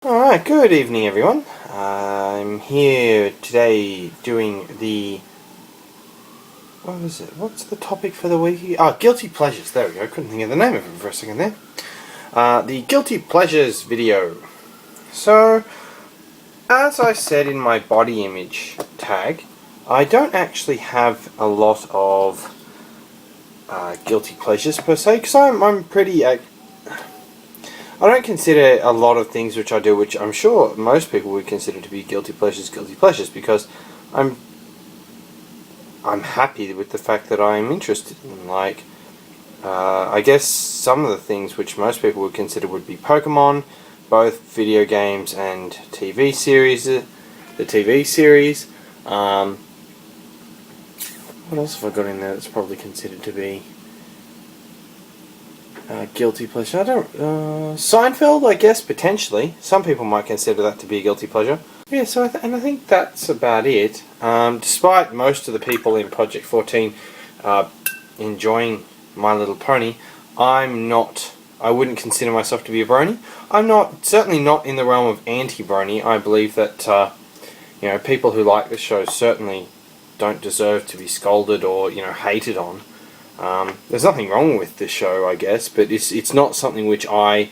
Alright, good evening everyone. I'm here today doing the... what was it? What's the topic for the week? Guilty Pleasures. There we go. Couldn't think of the name of it for a second there. The Guilty Pleasures video. So, as I said in my body image tag, I don't actually have a lot of guilty pleasures per se, because I'm pretty... I don't consider a lot of things which I do, which I'm sure most people would consider to be guilty pleasures, because I'm happy with the fact that I'm interested in, like, I guess some of the things which most people would consider would be Pokemon, both video games and TV series, the TV series. What else have I got in there that's probably considered to be guilty pleasure? I don't... Seinfeld, I guess, potentially. Some people might consider that to be a guilty pleasure. Yeah, so I think that's about it. Despite most of the people in Project 14 enjoying My Little Pony, I wouldn't consider myself to be a brony. I'm certainly not in the realm of anti-brony. I believe that, people who like the show certainly don't deserve to be scolded or, hated on. There's nothing wrong with the show, I guess, but it's not something which I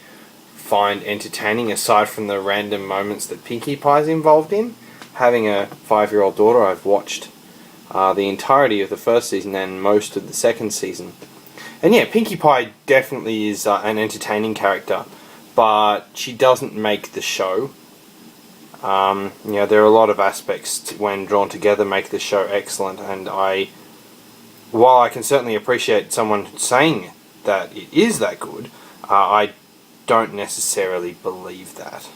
find entertaining, aside from the random moments that Pinkie Pie's involved in. Having a 5-year-old daughter, I've watched the entirety of the first season and most of the second season. And yeah, Pinkie Pie definitely is an entertaining character, but she doesn't make the show. There are a lot of aspects when drawn together make the show excellent, and while I can certainly appreciate someone saying that it is that good, I don't necessarily believe that.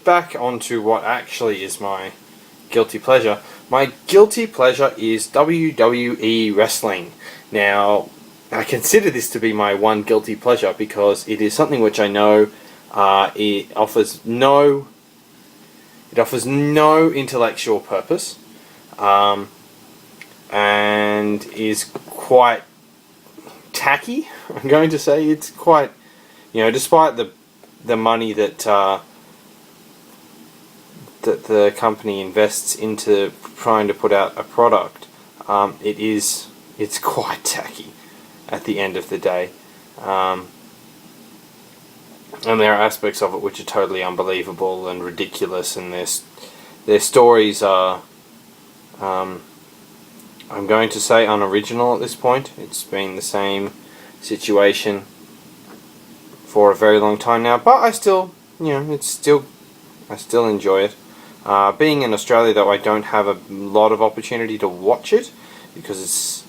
Back onto what actually is my guilty pleasure. My guilty pleasure is WWE wrestling. Now, I consider this to be my one guilty pleasure because it is something which I know it offers no intellectual purpose. And is quite tacky. I'm going to say it's quite, despite the money that the company invests into trying to put out a product, it's quite tacky at the end of the day. And there are aspects of it which are totally unbelievable and ridiculous, and their stories are I'm going to say unoriginal at this point. It's been the same situation for a very long time now, but I still enjoy it. Being in Australia, though, I don't have a lot of opportunity to watch it because it's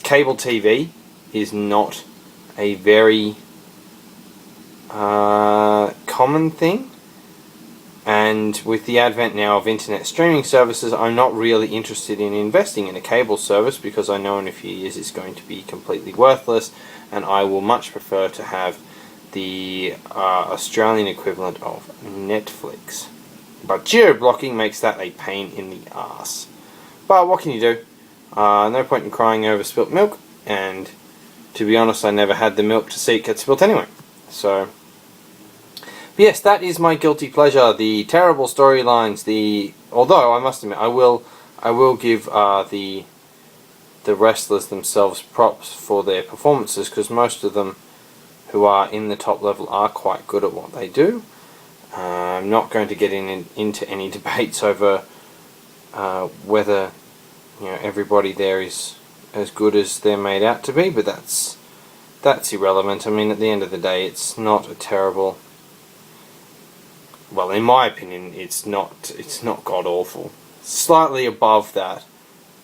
cable TV is not a very common thing. And with the advent now of internet streaming services, I'm not really interested in investing in a cable service because I know in a few years it's going to be completely worthless, and I will much prefer to have the Australian equivalent of Netflix. But geo-blocking makes that a pain in the arse. But what can you do? No point in crying over spilt milk, and to be honest, I never had the milk to see it get spilt anyway. So... but yes, that is my guilty pleasure. The terrible storylines. Although I must admit, I will give the wrestlers themselves props for their performances, because most of them who are in the top level are quite good at what they do. I'm not going to get into any debates over whether everybody there is as good as they're made out to be, but that's irrelevant. I mean, at the end of the day, it's not a terrible. Well, in my opinion, it's not god-awful. Slightly above that.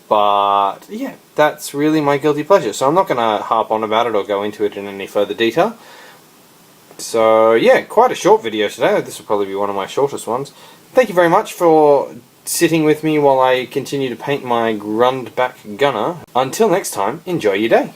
But, yeah, that's really my guilty pleasure. So I'm not going to harp on about it or go into it in any further detail. So, yeah, quite a short video today. This will probably be one of my shortest ones. Thank you very much for sitting with me while I continue to paint my Grundback Gunner. Until next time, enjoy your day.